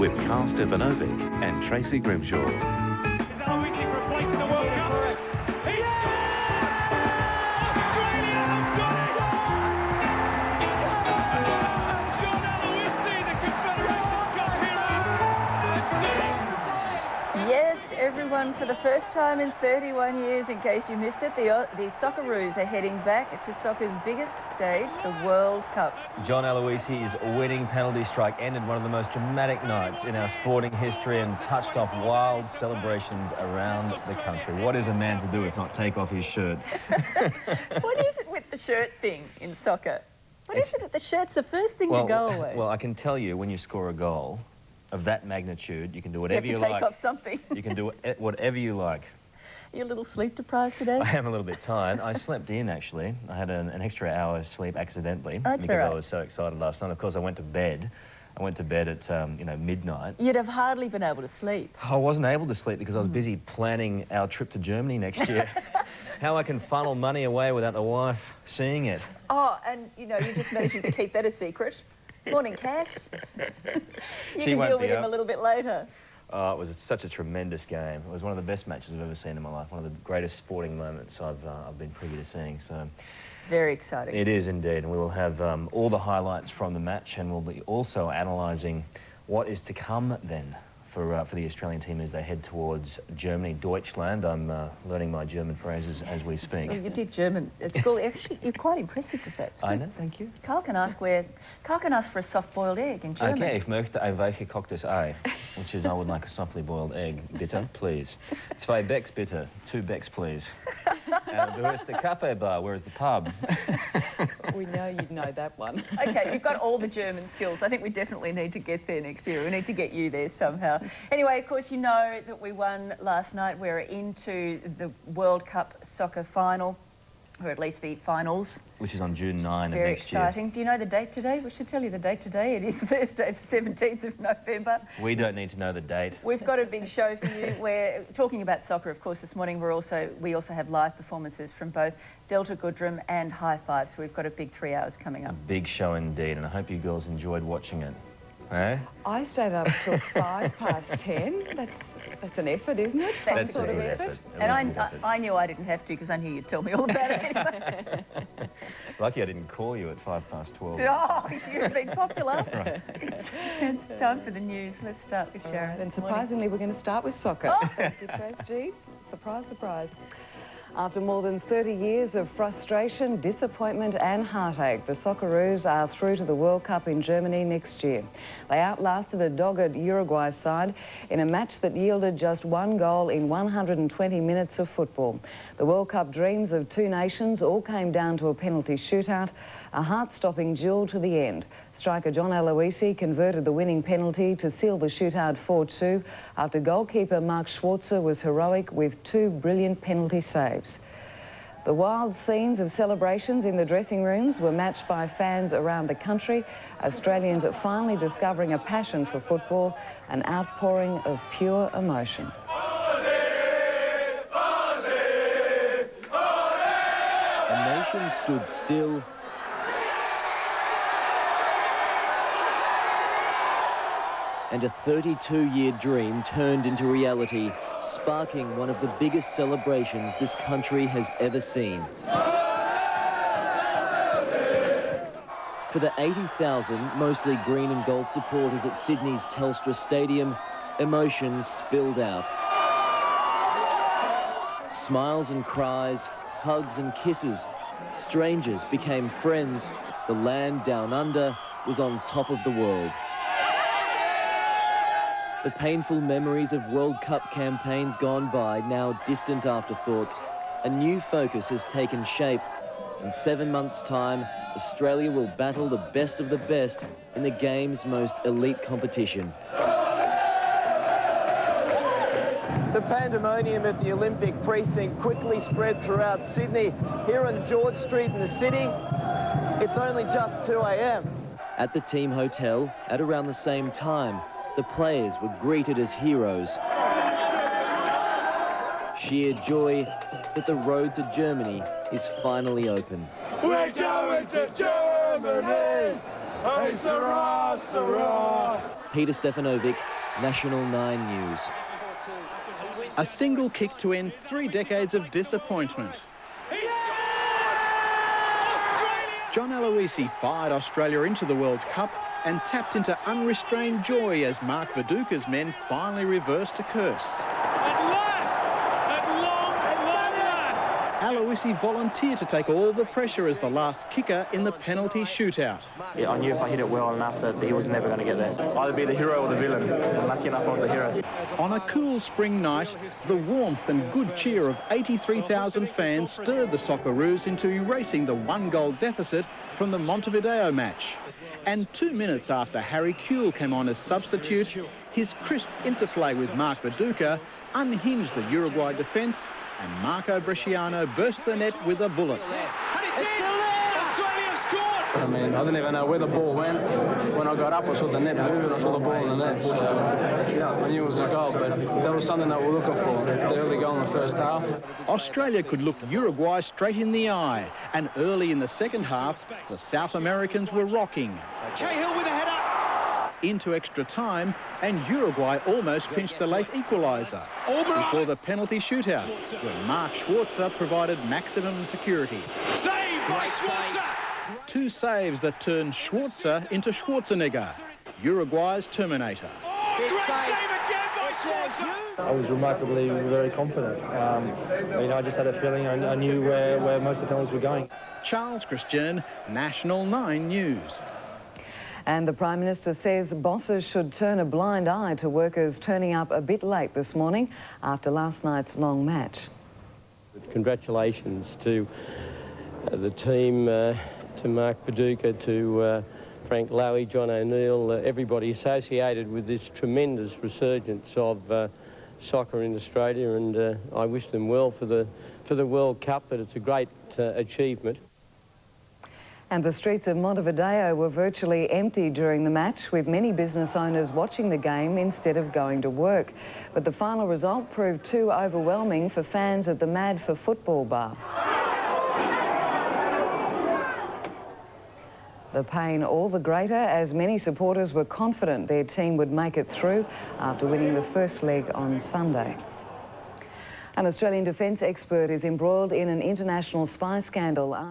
with Karl Stefanovic and Tracy Grimshaw. Is Aloisi for a place in the World Cup? He's scored! Australia have got it! John Aloisi, the Confederations Cup hero, has done it! Yes, everyone, for the first time in 31 years, in case you missed it, the Socceroos are heading back to soccer's biggest stage, the World Cup. John Aloisi's winning penalty strike ended one of the most dramatic nights in our sporting history and touched off wild celebrations around the country. What is a man to do if not take off his shirt? What is it with the shirt thing in soccer? What is it with the shirt's the first thing to go away? Well, I can tell you, when you score a goal of that magnitude, you can do whatever you like. You have to take off something. You can do whatever you like. Are you a little sleep deprived today? I am a little bit tired. I slept in, actually. I had an extra hour's sleep accidentally That's because right. I was so excited last night. Of course, I went to bed. I went to bed at, midnight. You'd have hardly been able to sleep. I wasn't able to sleep because I was busy planning our trip to Germany next year. How I can funnel money away without the wife seeing it. Oh, and, you're just managing to keep that a secret. Morning, Cass. You can deal with him a little bit later. Oh, it was such a tremendous game. It was one of the best matches I've ever seen in my life, one of the greatest sporting moments I've been privy to seeing. So very exciting. It is indeed, and we will have all the highlights from the match, and we'll be also analysing what is to come then for the Australian team as they head towards Germany, Deutschland. I'm learning my German phrases as we speak. Oh, you did German at school. Actually, you're quite impressive with that. I know, thank you. Karl can ask for a soft-boiled egg in German. Okay, ich möchte ein weich gekochtes Ei, which is I would like a softly boiled egg, bitte, please. 2 Becks, bitte. 2 Becks, please. Where's the cafe bar? Where's the pub? We know you'd know that one. Okay, you've got all the German skills. I think we definitely need to get there next year. We need to get you there somehow. Anyway, of course, you know that we won last night. We're into the World Cup soccer final, or at least the finals. Which is on June 9 of Very next year. exciting. Do you know the date today? We should tell you the date today. It is Thursday, the 17th of November. We don't need to know the date. We've got a big show for you. We're talking about soccer, of course, this morning. We also have live performances from both Delta Goodrem and High Five, so we've got a big 3 hours coming up. A big show indeed, and I hope you girls enjoyed watching it. Eh? I stayed up till 10:05. That's an effort, isn't it? That's Some sort a of good effort. And I knew I didn't have to because I knew you'd tell me all about it anyway. Lucky I didn't call you at 12:05. Oh, you've been popular. Right. It's time for the news. Let's start with Sharon. Then surprisingly, we're going to start with soccer. Oh. Thank you, Trace. Gee, surprise, surprise. After more than 30 years of frustration, disappointment and heartache, the Socceroos are through to the World Cup in Germany next year. They outlasted a dogged Uruguay side in a match that yielded just 1 goal in 120 minutes of football. The World Cup dreams of 2 nations all came down to a penalty shootout, a heart-stopping duel to the end. Striker John Aloisi converted the winning penalty to seal the shootout 4-2 after goalkeeper Mark Schwarzer was heroic with 2 brilliant penalty saves. The wild scenes of celebrations in the dressing rooms were matched by fans around the country, Australians finally discovering a passion for football, an outpouring of pure emotion. A nation stood still and a 32-year dream turned into reality, sparking one of the biggest celebrations this country has ever seen. For the 80,000, mostly green and gold supporters at Sydney's Telstra Stadium, emotions spilled out. Smiles and cries, hugs and kisses. Strangers became friends. The land down under was on top of the world. The painful memories of World Cup campaigns gone by, now distant afterthoughts, a new focus has taken shape. In 7 months' time, Australia will battle the best of the best in the game's most elite competition. The pandemonium at the Olympic precinct quickly spread throughout Sydney. Here on George Street in the city, it's only just 2 a.m. At the team hotel, at around the same time, the players were greeted as heroes. Sheer joy that the road to Germany is finally open. We're going to Germany! Hey, Sarah, Sarah! Peter Stefanovic, National 9 News. A single kick to end 3 decades of disappointment. John Aloisi fired Australia into the World Cup and tapped into unrestrained joy as Mark Viduka's men finally reversed a curse. At last! At long last! Aloisi volunteered to take all the pressure as the last kicker in the penalty shootout. Yeah, I knew if I hit it well enough that he was never going to get there. Either be the hero or the villain. I'm lucky enough I was the hero. On a cool spring night, the warmth and good cheer of 83,000 fans stirred the Socceroos into erasing the 1-goal deficit from the Montevideo match. And 2 minutes after Harry Kuehl came on as substitute, his crisp interplay with Mark Viduka unhinged the Uruguay defence, and Marco Bresciano burst the net with a bullet. And it's in! Australia have scored! I mean, I didn't even know where the ball went. When I got up, I saw the net move and I saw the ball in the net. So I knew it was a goal, but that was something that we were looking for. The early goal in the first half. Australia could look Uruguay straight in the eye, and early in the second half, the South Americans were rocking. Cahill with a header. Into extra time, and Uruguay almost clinched the late equaliser before the penalty shootout, where Mark Schwarzer provided maximum security. Saved by Schwarzer! 2 saves that turned Schwarzer into Schwarzenegger, Uruguay's Terminator. Oh, great save again by Schwarzer! I was remarkably very confident. I just had a feeling I knew where most of the penalties were going. Charles Christian, National 9 News. And the Prime Minister says bosses should turn a blind eye to workers turning up a bit late this morning after last night's long match. Congratulations to the team, to Mark Viduka, to Frank Lowy, John O'Neill, everybody associated with this tremendous resurgence of soccer in Australia, and I wish them well for the World Cup, but it's a great achievement. And the streets of Montevideo were virtually empty during the match, with many business owners watching the game instead of going to work. But the final result proved too overwhelming for fans at the Mad for Football bar. The pain all the greater as many supporters were confident their team would make it through after winning the first leg on Sunday. An Australian defence expert is embroiled in an international spy scandal after